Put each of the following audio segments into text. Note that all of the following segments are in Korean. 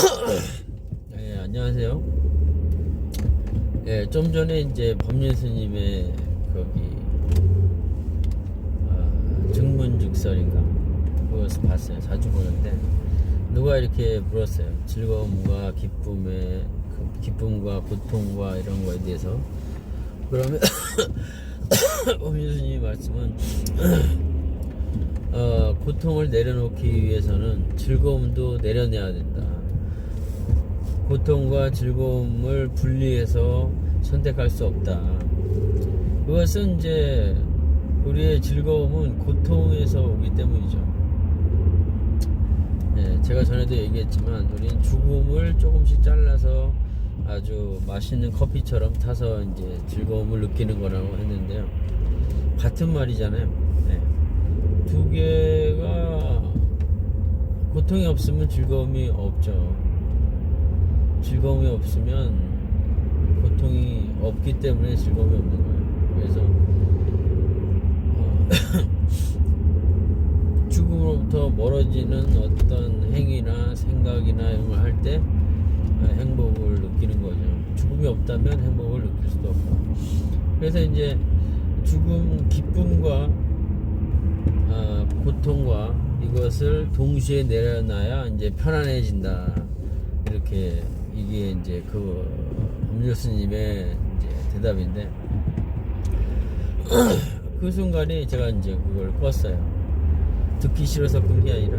예, 안녕하세요. 예, 좀 전에 이제 법륜 스님의 거기 증문즉설인가 그것을 봤어요. 자주 보는데 누가 이렇게 물었어요. 즐거움과 기쁨과 고통과 이런 거에 대해서. 그러면 법륜 스님의 말씀은 고통을 내려놓기 위해서는 즐거움도 내려내야 된다. 고통과 즐거움을 분리해서 선택할 수 없다. 그것은 이제 우리의 즐거움은 고통에서 오기 때문이죠. 네, 제가 전에도 얘기했지만 우리는 죽음을 조금씩 잘라서 아주 맛있는 커피처럼 타서 이제 즐거움을 느끼는 거라고 했는데요. 같은 말이잖아요. 네. 두 개가 고통이 없으면 즐거움이 없죠. 즐거움이 없으면 고통이 없기 때문에 즐거움이 없는 거예요. 그래서 죽음으로부터 멀어지는 어떤 행위나 생각이나 이런 걸 할 때 행복을 느끼는 거죠. 죽음이 없다면 행복을 느낄 수도 없고. 그래서 이제 죽음, 기쁨과 고통과 이것을 동시에 내려놔야 이제 편안해진다. 이렇게 이게 이제 그 법륜 스님의 이제 대답인데 그 순간에 제가 이제 그걸 껐어요. 듣기 싫어서 끈 게 아니라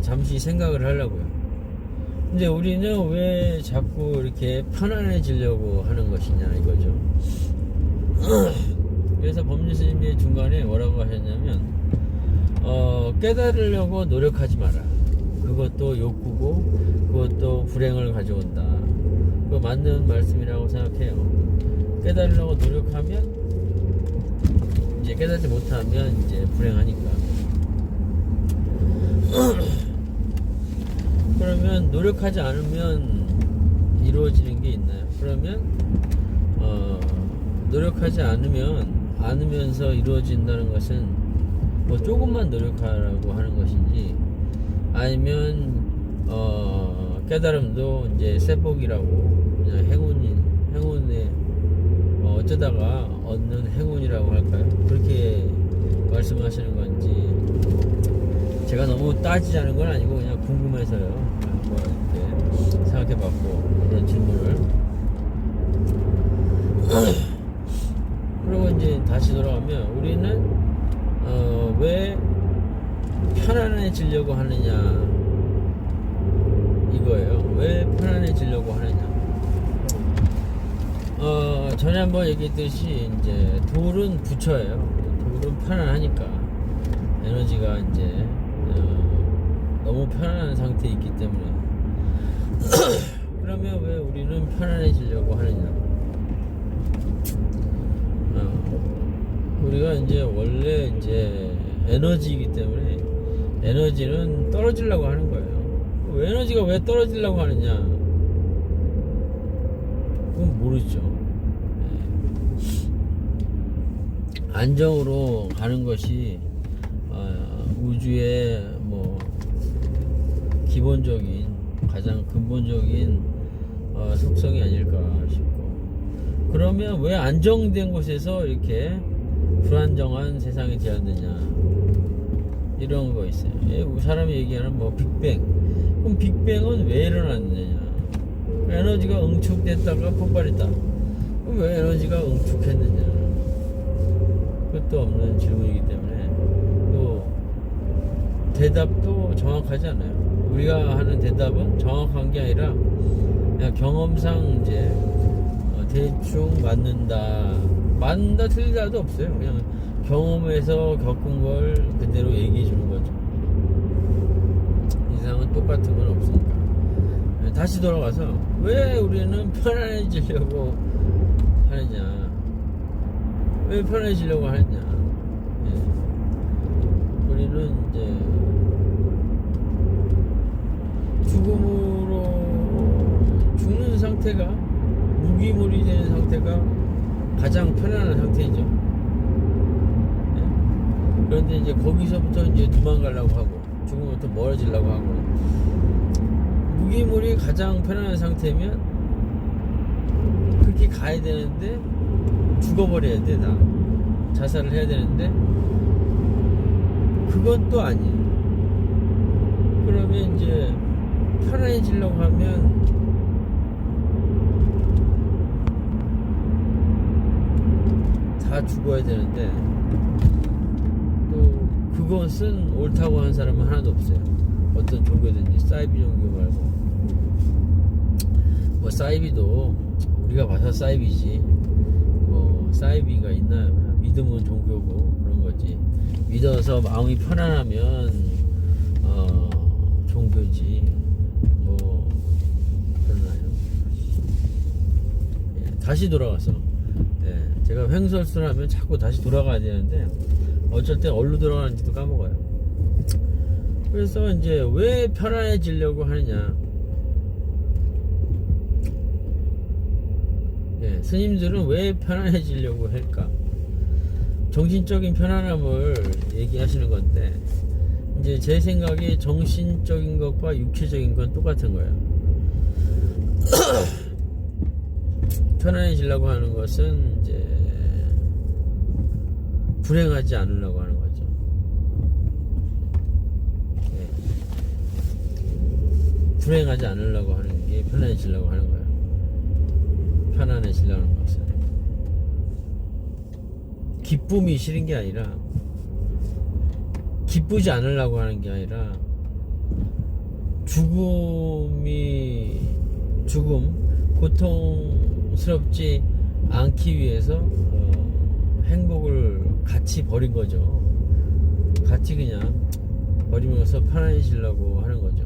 잠시 생각을 하려고요. 근데 우리는 왜 자꾸 이렇게 편안해지려고 하는 것이냐 이거죠. 그래서 법륜 스님이 중간에 뭐라고 하셨냐면 깨달으려고 노력하지 마라. 그것도 욕구고 그것도 불행을 가져온다. 그거 맞는 말씀이라고 생각해요. 깨달으려고 노력하면 이제 깨닫지 못하면 이제 불행하니까. 그러면 노력하지 않으면 이루어지는 게 있나요? 그러면 노력하지 않으면서 이루어진다는 것은 뭐 조금만 노력하라고 하는 것인지 아니면 깨달음도 이제 세복이라고 그냥 행운에 어쩌다가 얻는 행운이라고 할까요? 그렇게 말씀하시는 건지 제가 너무 따지자는 건 아니고 그냥 궁금해서요. 한번 이렇게 생각해봤고 이런 질문을 그리고 이제 다시 돌아가면 우리는 왜 편안해지려고 하느냐 이거예요. 왜 편안해지려고 하느냐. 전에 한번 얘기했듯이 이제 돌은 부처예요. 돌은 편안하니까 에너지가 이제 너무 편안한 상태에 있기 때문에 그러면 왜 우리는 편안해지려고 하느냐. 우리가 이제 원래 이제 에너지이기 때문에 에너지는 떨어지려고 하는 거예요. 에너지가 왜 떨어지려고 하느냐? 그건 모르죠. 안정으로 가는 것이 우주의 뭐 기본적인 가장 근본적인 속성이 아닐까 싶고. 그러면 왜 안정된 곳에서 이렇게 불안정한 세상이 되었느냐? 이런 거 있어요. 사람이 얘기하는 뭐 빅뱅. 그럼 빅뱅은 왜 일어났느냐? 에너지가 응축됐다가 폭발했다. 그럼 왜 에너지가 응축했느냐? 그것도 없는 질문이기 때문에 또 대답도 정확하지 않아요. 우리가 하는 대답은 정확한 게 아니라 그냥 경험상 이제 대충 맞는다 틀리다도 없어요. 그냥 경험에서 겪은 걸 그대로 얘기해 주는 거죠. 이상은 똑같은 건 없으니까. 다시 돌아가서 왜 우리는 편안해지려고 하느냐. 왜 편안해지려고 하느냐. 우리는 이제 죽는 상태가 무기물이 되는 상태가 가장 편안한 상태이죠. 그런데 이제 거기서부터 이제 도망가려고 하고 죽음부터 멀어지려고 하고 유기물이 가장 편안한 상태면 그렇게 가야 되는데 죽어버려야 돼. 다 자살을 해야 되는데 그건 또 아니에요. 그러면 이제 편안해지려고 하면 다 죽어야 되는데, 또 그것은 옳다고 하는 사람은 하나도 없어요. 어떤 종교든지, 사이비 종교 말고. 뭐 사이비도 우리가 봐서 사이비지, 뭐 사이비가 있나요? 믿음은 종교고 그런 거지. 믿어서 마음이 편안하면 종교지. 뭐 그러나요? 예, 다시 돌아가서, 예, 제가 횡설수를 하면 자꾸 다시 돌아가야 되는데 어쩔 때 어디로 돌아가는지도 까먹어요. 그래서 이제 왜 편안해지려고 하느냐. 예, 스님들은 왜 편안해지려고 할까? 정신적인 편안함을 얘기하시는 건데, 이제 제 생각에 정신적인 것과 육체적인 건 똑같은 거예요. 편안해지려고 하는 것은 이제 불행하지 않으려고 하는 거죠. 네. 불행하지 않으려고 하는 게 편안해지려고 하는 거예요. 편안해지려는 것은 기쁨이 싫은 게 아니라, 기쁘지 않으려고 하는 게 아니라, 고통스럽지 않기 위해서 행복을 같이 버린 거죠. 같이 그냥 버리면서 편안해지려고 하는 거죠.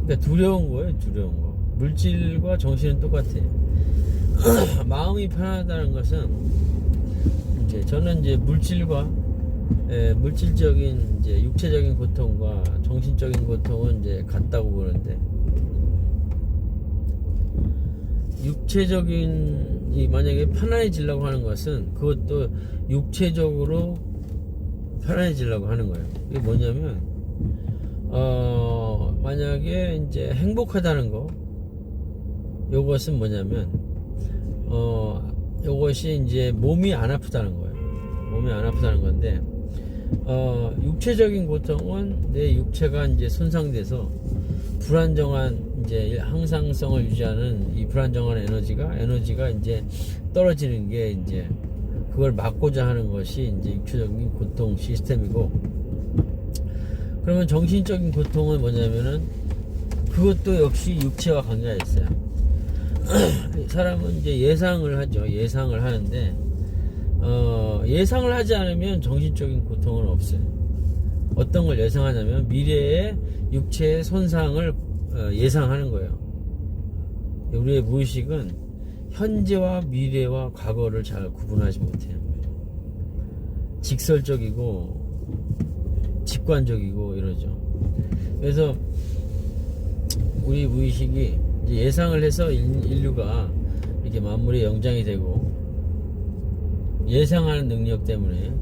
그러니까 두려운 거예요, 두려운 거. 물질과 정신은 똑같아요. 마음이 편하다는 것은, 이제 저는 이제 물질적인 이제 육체적인 고통과 정신적인 고통은 이제 같다고 보는데, 육체적인 만약에 편안해지려고 하는 것은 그것도 육체적으로 편안해지려고 하는 거예요. 이게 뭐냐면, 만약에 이제 행복하다는 거, 요것은 뭐냐면, 요것이 이제 몸이 안 아프다는 거예요. 몸이 안 아프다는 건데, 육체적인 고통은 내 육체가 이제 손상돼서 불안정한 이제 항상성을 유지하는 이 불안정한 에너지가 이제 떨어지는 게, 이제 그걸 막고자 하는 것이 이제 육체적인 고통 시스템이고, 그러면 정신적인 고통은 뭐냐면은 그것도 역시 육체와 관계가 있어요. 사람은 이제 예상을 하죠. 예상을 하는데, 예상을 하지 않으면 정신적인 고통은 없어요. 어떤 걸 예상하냐면 미래의 육체의 손상을 예상하는 거예요. 우리의 무의식은 현재와 미래와 과거를 잘 구분하지 못해요. 직설적이고 직관적이고 이러죠. 그래서 우리 무의식이 이제 예상을 해서 인류가 이렇게 만물의 영장이 되고, 예상하는 능력 때문에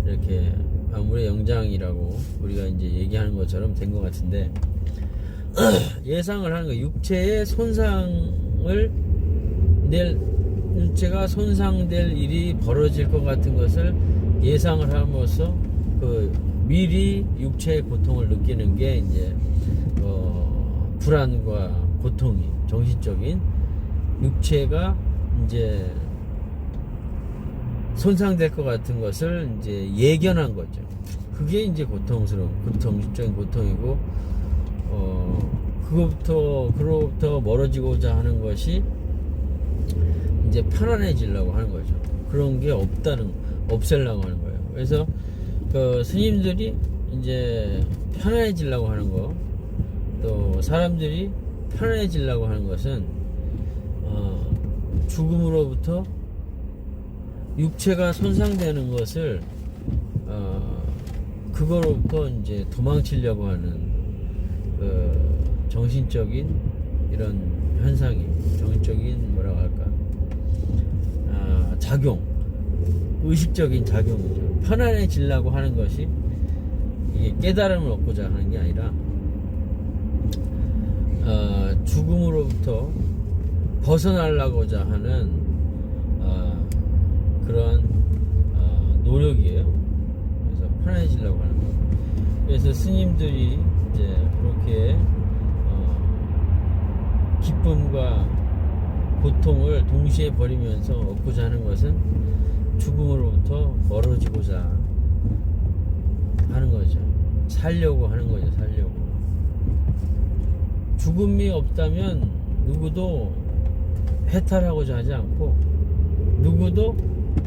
이렇게 만물의 영장이라고 우리가 이제 얘기하는 것처럼 된 것 같은데, 예상을 하는 거, 육체의 육체가 손상될 일이 벌어질 것 같은 것을 예상을 함으로써 그 미리 육체의 고통을 느끼는 게 이제 불안과 고통이, 정신적인 육체가 이제 손상될 것 같은 것을 이제 예견한 거죠. 그게 이제 정신적인 고통이고, 그로부터 멀어지고자 하는 것이 이제 편안해지려고 하는 거죠. 그런 게 없애려고 하는 거예요. 그래서 스님들이 이제 편안해지려고 하는 거, 또 사람들이 편안해지려고 하는 것은 죽음으로부터 육체가 손상되는 것을 그거로부터 이제 도망치려고 하는 정신적인 이런 현상이, 정신적인 뭐라고 할까, 작용, 의식적인 작용이죠. 편안해지려고 하는 것이 이게 깨달음을 얻고자 하는 게 아니라 그로부터 벗어나려고자 하는 그런 노력이에요. 그래서 편해지려고 하는 거. 그래서 스님들이 이제 그렇게 기쁨과 고통을 동시에 버리면서 얻고자 하는 것은 죽음으로부터 멀어지고자 하는 거죠. 살려고 하는 거죠. 살려고. 죽음이 없다면 누구도 해탈하고자 하지 않고 누구도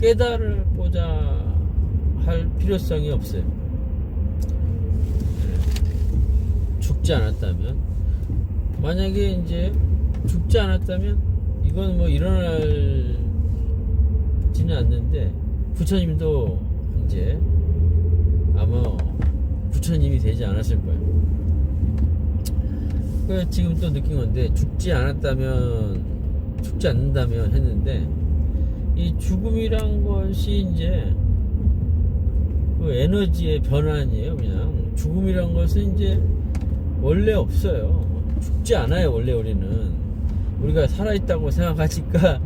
깨달고자 할 필요성이 없어요. 죽지 않았다면, 만약에 이제 죽지 않았다면 이건 뭐 일어날지는 않는데 부처님도 이제 아마 부처님이 되지 않았을 거예요. 그래서 지금 또 느낀 건데, 죽지 않는다면 했는데, 이 죽음이란 것이 이제 그 에너지의 변환이에요. 그냥 죽음이란 것은 이제 원래 없어요. 죽지 않아요. 원래 우리가 살아있다고 생각하니까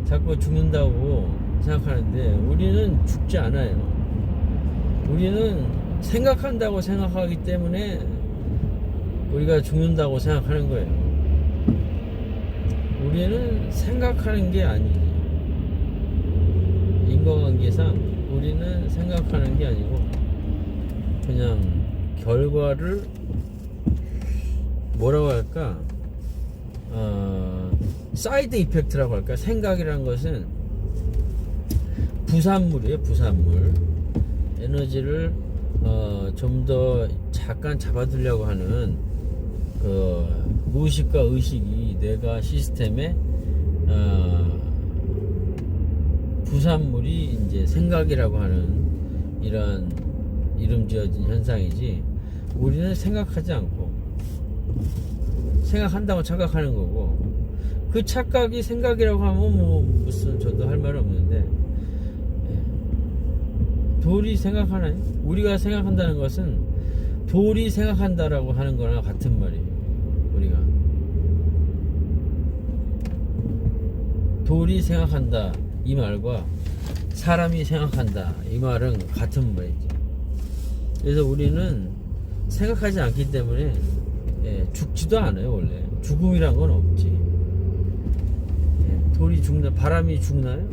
자꾸 죽는다고 생각하는데, 우리는 죽지 않아요. 우리는 생각한다고 생각하기 때문에 우리가 죽는다고 생각하는 거예요. 우리는 생각하는 게 아니지. 인과관계상 우리는 생각하는 게 아니고 그냥 결과를 뭐라고 할까, 사이드 이펙트라고 할까. 생각이란 것은 부산물이에요. 부산물. 에너지를 좀 더 잠깐 잡아두려고 하는 그 무의식과 의식이 뇌가 시스템에 부산물이 이제 생각이라고 하는 이런 이름 지어진 현상이지, 우리는 생각하지 않고 생각한다고 착각하는 거고, 그 착각이 생각이라고 하면 뭐 무슨 저도 할 말 없는데, 돌이 생각하나요? 우리가 생각한다는 것은 돌이 생각한다라고 하는 거나 같은 말이에요. 우리가 돌이 생각한다 이 말과 사람이 생각한다 이 말은 같은 말이지. 그래서 우리는 생각하지 않기 때문에 죽지도 않아요. 원래 죽음이란 건 없지. 돌이 죽나, 바람이 죽나요?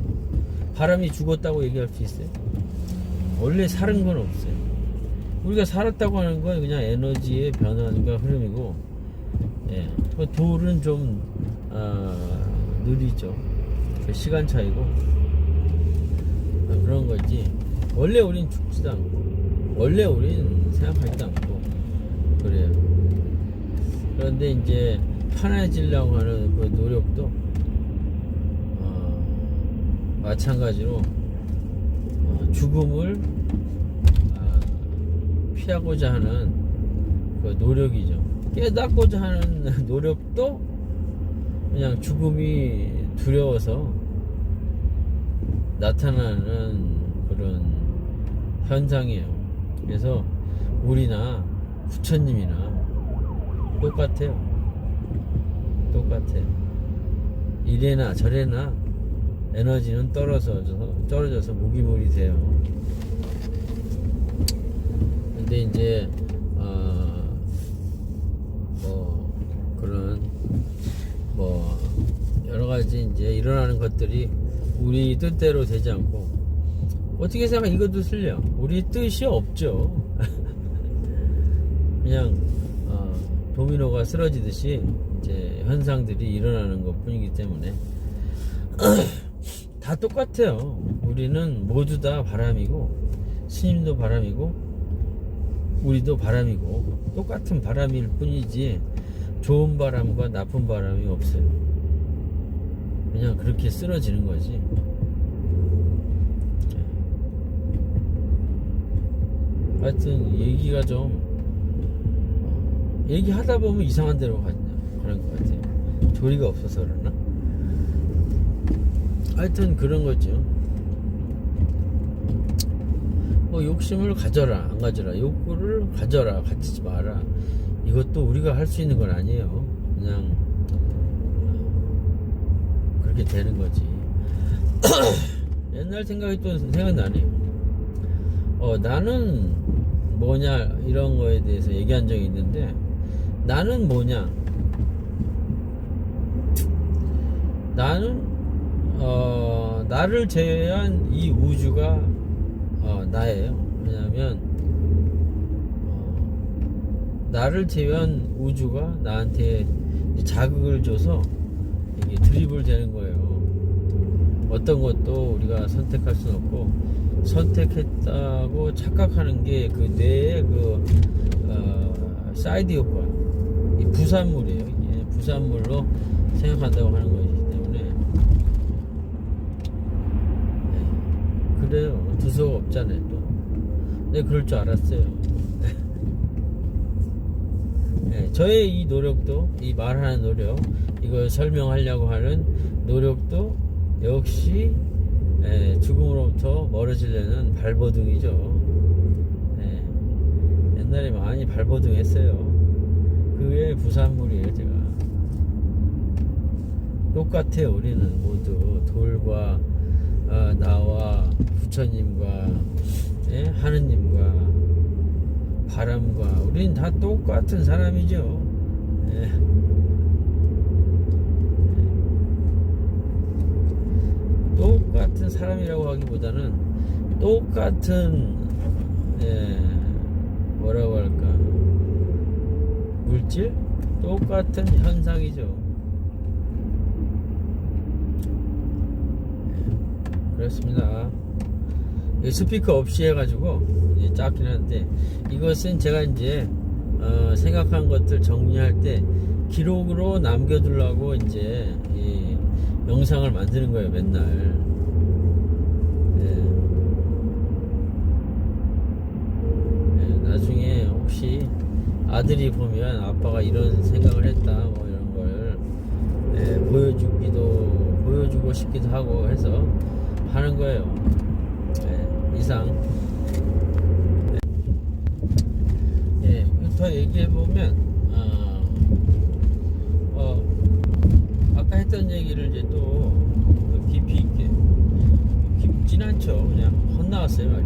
바람이 죽었다고 얘기할 수 있어요? 원래 살은 건 없어요. 우리가 살았다고 하는 건 그냥 에너지의 변화과 흐름이고, 돌은 좀 느리죠. 그 시간 차이고 그런 거지. 원래 우린 죽지도 않고 원래 우린 생각하지도 않고 그래요. 그런데 이제 편해지려고 하는 그 노력도 마찬가지로 죽음을 피하고자 하는 그 노력이죠. 깨닫고자 하는 노력도 그냥 죽음이 두려워서 나타나는 그런 현상이에요. 그래서 우리나 부처님이나 똑같아요. 이래나 저래나 에너지는 떨어져서 무기물이 돼요. 근데 이제 뭐 그런 뭐 여러 가지 이제 일어나는 것들이 우리 뜻대로 되지 않고, 어떻게 생각하면 이것도 틀려. 우리 뜻이 없죠. 그냥 도미노가 쓰러지듯이 이제 현상들이 일어나는 것 뿐이기 때문에 다 똑같아요. 우리는 모두 다 바람이고, 스님도 바람이고 우리도 바람이고, 똑같은 바람일 뿐이지 좋은 바람과 나쁜 바람이 없어요. 그냥 그렇게 쓰러지는 거지. 하여튼 얘기가 좀 얘기하다 보면 이상한 데로 가는 것 같아요. 조리가 없어서 그러나? 하여튼 그런 거죠. 뭐 욕심을 가져라 안 가져라, 욕구를 가져라 가지지 마라, 이것도 우리가 할 수 있는 건 아니에요. 그냥 그렇게 되는 거지. 옛날 생각이 또 생각나네요. 나는 뭐냐 이런 거에 대해서 얘기한 적이 있는데, 나는 뭐냐, 나는 나를 제외한 이 우주가 나예요. 왜냐하면 나를 제외한 우주가 나한테 자극을 줘서 이게 드리블 되는 거예요. 어떤 것도 우리가 선택할 수는 없고, 선택했다고 착각하는 게 그 뇌의 사이드 효과, 이 부산물이에요. 이게 부산물로 생각한다고 하는 것이기 때문에. 네. 그래요. 두서가 없잖아요 또. 네, 그럴 줄 알았어요. 네, 저의 이 노력도, 이 말하는 노력, 이걸 설명하려고 하는 노력도 역시 죽음으로부터 멀어지려는 발버둥이죠. 옛날에 많이 발버둥했어요. 그게 부산물이에요. 제가 똑같아요. 우리는 모두 돌과 나와 부처님과 하느님과 바람과 우리는 다 똑같은 사람이죠. 똑같은 사람이라고 하기보다는 똑같은 뭐라고 할까, 물질? 똑같은 현상이죠. 그렇습니다. 스피커 없이 해가지고 작긴 한데, 이것은 제가 이제 생각한 것들 정리할 때 기록으로 남겨두려고 이제 이 영상을 만드는 거예요, 맨날. 나중에 혹시 아들이 보면 아빠가 이런 생각을 했다, 뭐 이런 걸 보여주고 싶기도 하고 해서 하는 거예요. 이상. 더 얘기해보면, 아까 했던 얘기를 이제 또 깊이 있게, 깊진 않죠. 그냥 헛나왔어요, 말이.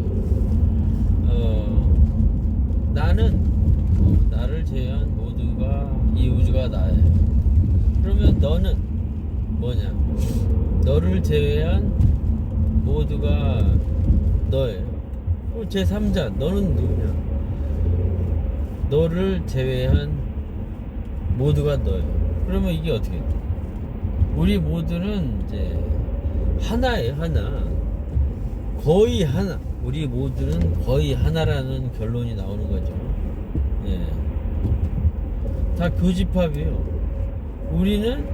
나는 나를 제외한 모두가, 이 우주가 나예요. 그러면 너는 뭐냐? 너를 제외한 모두가 너예요. 제3자, 너는 누구냐? 너를 제외한 모두가 너예요. 그러면 이게 어떻게 돼? 우리 모두는 이제 하나예요, 하나. 거의 하나. 우리 모두는 거의 하나라는 결론이 나오는 거죠. 다 교집합이에요. 우리는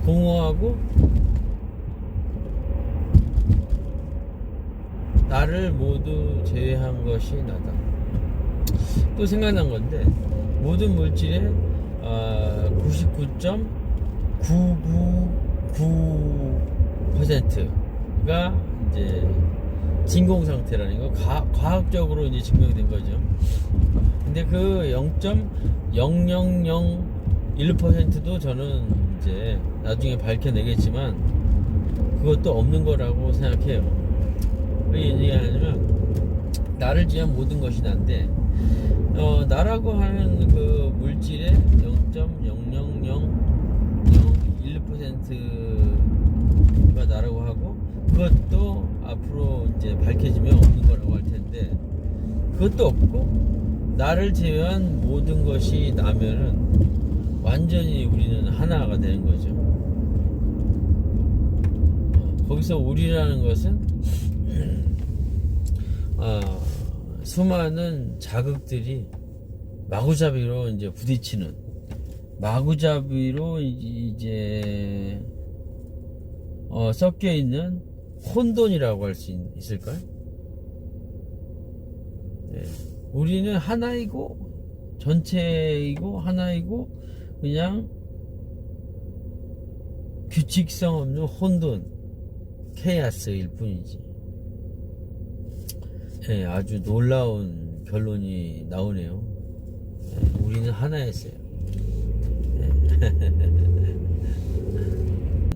공허하고 나를 모두 제외한 것이 나다. 또 생각난 건데, 모든 물질의 99.999%가 이제 진공 상태라는 거, 과학적으로 이제 증명된 거죠. 근데 그 0.0001%도 저는 이제 나중에 밝혀내겠지만 그것도 없는 거라고 생각해요. 왜 얘기하냐면, 나를 제외한 모든 것이 난데, 나라고 하는 그 물질의 0.00001%가 나라고 하고, 그것도 앞으로 이제 밝혀지면 없는 거라고 할 텐데, 그것도 없고 나를 제외한 모든 것이 나면은 완전히 우리는 하나가 되는 거죠. 거기서 우리라는 것은 수많은 자극들이 마구잡이로 이제 부딪히는, 마구잡이로 이제 섞여 있는 혼돈이라고 할 수 있을까요? 우리는 하나이고 전체이고 하나이고 그냥 규칙성 없는 혼돈, 케이아스일 뿐이지. 아주 놀라운 결론이 나오네요. 우리는 하나였어요.